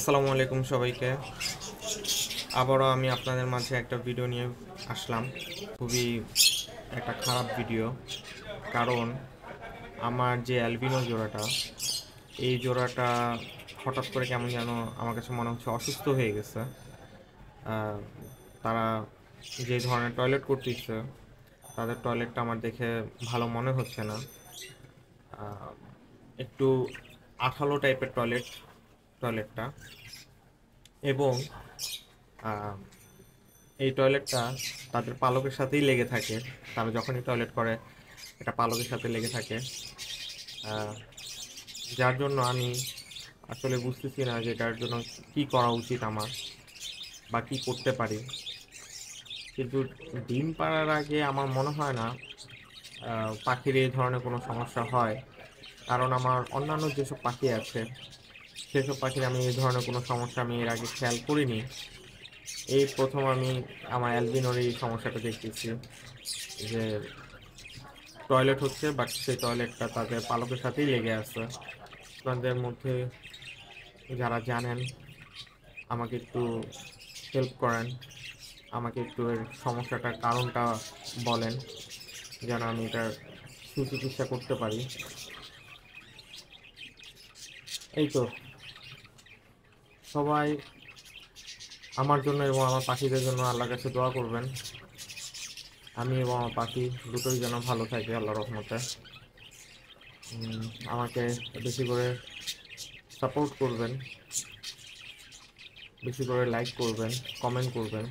আসসালামু আলাইকুম সবাইকে। আবারও আমি আপনাদের মাঝে একটা ভিডিও নিয়ে আসলাম। খুবই একটা খারাপ ভিডিও। কারণ আমার যে অ্যালবিনো জোড়াটা, এই জোড়াটা হঠাৎ করে কেমন যেন আমার কাছে মনে হচ্ছে অসুস্থ হয়ে গেছে। আহ, তারা যে ধরনের টয়লেট করতেছে, তাদের টয়লেটটা আমার দেখে ভালো মনে হচ্ছে না। আহ, একটু আঠালো টাইপের টয়লেটটা, এবং আহ, এই টয়লেটটা তাদের পালকের সাথেই লেগে থাকে। তারা যখনই টয়লেট করে, এটা পালকের সাথে লেগে থাকে। আহ, যার জন্য আমি আসলে বুঝতেছি না যে এটার জন্য কি করা উচিত আমার, বা কি করতে পারি। কিন্তু ডিম পাড়ার আগে আমার মনে হয় না পাখির এই ধরনের কোনো সমস্যা হয়। কারণ আমার অন্যান্য যেসব পাখি আছে, সেসব পাখির আমি এই ধরনের কোনো সমস্যা আমি এর আগে খেয়াল করিনি। এই প্রথম আমি আমার অ্যালবিনোর এই সমস্যাটা দেখতেছি, যে টয়লেট হচ্ছে বাট সেই টয়লেটটা তাদের পালকের সাথেই লেগে আছে। আপনাদের মধ্যে যারা জানেন, আমাকে একটু হেল্প করেন, আমাকে একটু এর সমস্যাটার কারণটা বলেন, যেন আমি এটার সুচিকিৎসা করতে পারি। এই তো, সবাই আমার জন্য এবং আমার পাখিদের জন্য আল্লাহর কাছে দোয়া করবেন। আমি এবং আমার পাখি দুটোই যেন ভালো থাকে আল্লাহর রহমতে। আমাকে বেশি করে সাপোর্ট করবেন, বেশি করে লাইক করবেন, কমেন্ট করবেন।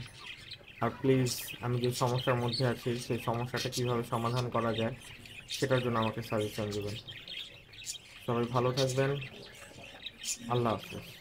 আর প্লিজ, আমি যে সমস্যার মধ্যে আছি সেই সমস্যাটা কিভাবে সমাধান করা যায় সেটার জন্য আমাকে সাজেশন দেবেন। সবাই ভালো থাকবেন। আল্লাহ হাফেজ।